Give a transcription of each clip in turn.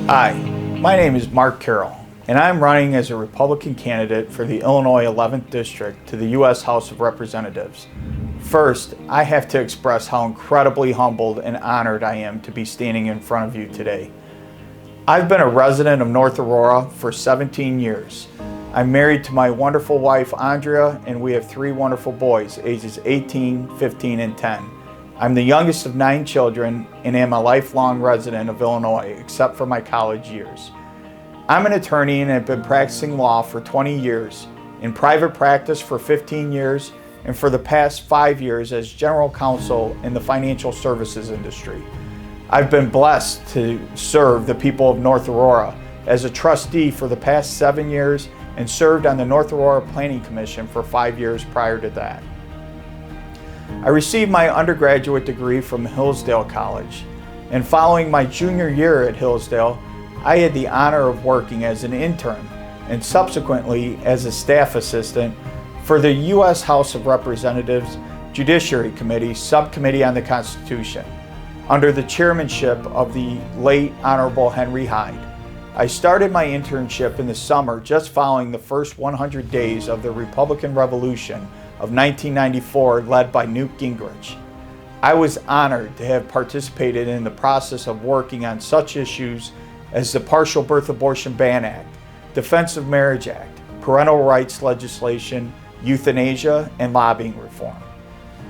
Hi, my name is Mark Carroll, and I'm running as a Republican candidate for the Illinois 11th District to the U.S. House of Representatives. First, I have to express how incredibly humbled and honored I am to be standing in front of you today. I've been a resident of North Aurora for 17 years. I'm married to my wonderful wife, Andrea, and we have 3 wonderful boys, ages 18, 15, and 10. I'm the youngest of 9 children and am a lifelong resident of Illinois, except for my college years. I'm an attorney and have been practicing law for 20 years, in private practice for 15 years, and for the past 5 years as general counsel in the financial services industry. I've been blessed to serve the people of North Aurora as a trustee for the past 7 years and served on the North Aurora Planning Commission for 5 years prior to that. I received my undergraduate degree from Hillsdale College, and following my junior year at Hillsdale, I had the honor of working as an intern and subsequently as a staff assistant for the U.S. House of Representatives Judiciary Committee Subcommittee on the Constitution, under the chairmanship of the late Honorable Henry Hyde. I started my internship in the summer just following the first 100 days of the Republican Revolution of 1994, led by Newt Gingrich. I was honored to have participated in the process of working on such issues as the Partial Birth Abortion Ban Act, Defense of Marriage Act, parental rights legislation, euthanasia, and lobbying reform.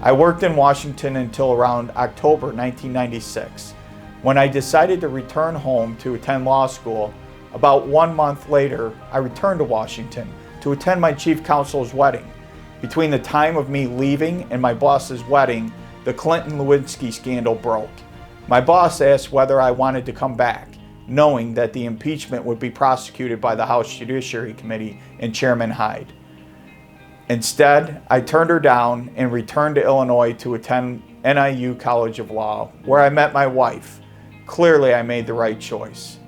I worked in Washington until around October 1996. When I decided to return home to attend law school, about 1 month later, I returned to Washington to attend my chief counsel's wedding. Between the time of me leaving and my boss's wedding, the Clinton-Lewinsky scandal broke. My boss asked whether I wanted to come back, knowing that the impeachment would be prosecuted by the House Judiciary Committee and Chairman Hyde. Instead, I turned her down and returned to Illinois to attend NIU College of Law, where I met my wife. Clearly, I made the right choice.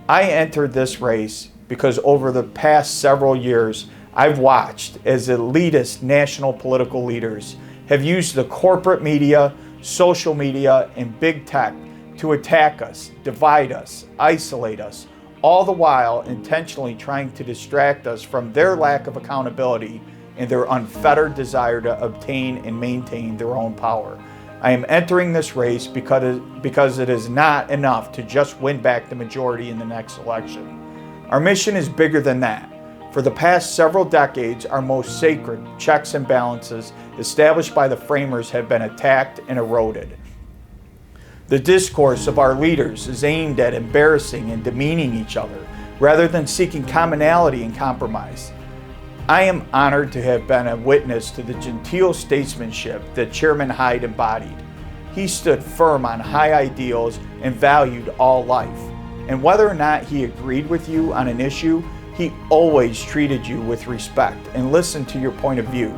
I entered this race because over the past several years, I've watched as elitist national political leaders have used the corporate media, social media, and big tech to attack us, divide us, isolate us, all the while intentionally trying to distract us from their lack of accountability and their unfettered desire to obtain and maintain their own power. I am entering this race because it is not enough to just win back the majority in the next election. Our mission is bigger than that. For the past several decades, our most sacred checks and balances established by the framers have been attacked and eroded. The discourse of our leaders is aimed at embarrassing and demeaning each other, rather than seeking commonality and compromise. I am honored to have been a witness to the gentile statesmanship that Chairman Hyde embodied. He stood firm on high ideals and valued all life. And whether or not he agreed with you on an issue, he always treated you with respect and listened to your point of view.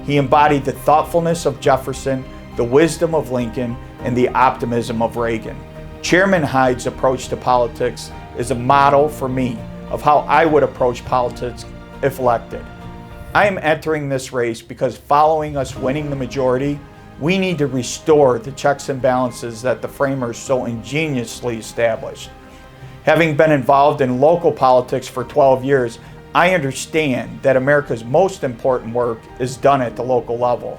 He embodied the thoughtfulness of Jefferson, the wisdom of Lincoln, and the optimism of Reagan. Chairman Hyde's approach to politics is a model for me of how I would approach politics if elected. I am entering this race because following us winning the majority, we need to restore the checks and balances that the framers so ingeniously established. Having been involved in local politics for 12 years, I understand that America's most important work is done at the local level.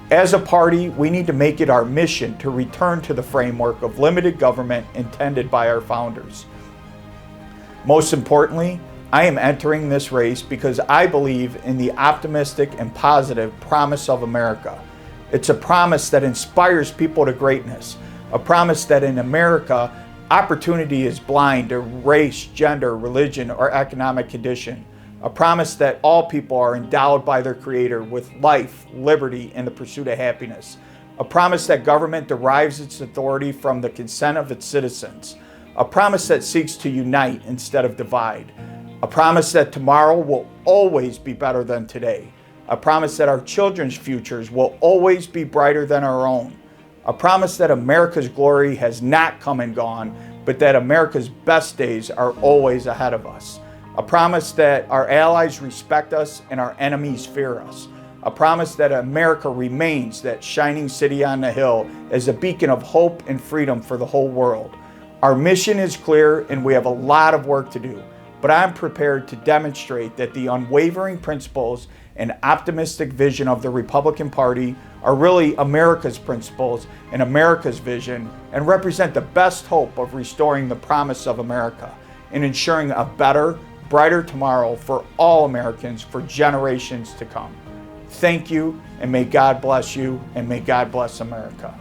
As a party, we need to make it our mission to return to the framework of limited government intended by our founders. Most importantly, I am entering this race because I believe in the optimistic and positive promise of America. It's a promise that inspires people to greatness, a promise that in America, opportunity is blind to race, gender, religion, or economic condition. A promise that all people are endowed by their Creator with life, liberty, and the pursuit of happiness. A promise that government derives its authority from the consent of its citizens. A promise that seeks to unite instead of divide. A promise that tomorrow will always be better than today. A promise that our children's futures will always be brighter than our own. A promise that America's glory has not come and gone, but that America's best days are always ahead of us. A promise that our allies respect us and our enemies fear us. A promise that America remains that shining city on the hill as a beacon of hope and freedom for the whole world. Our mission is clear and we have a lot of work to do, but I'm prepared to demonstrate that the unwavering principles and optimistic vision of the Republican Party are really America's principles and America's vision and represent the best hope of restoring the promise of America and ensuring a better, brighter tomorrow for all Americans for generations to come. Thank you, and may God bless you, and may God bless America.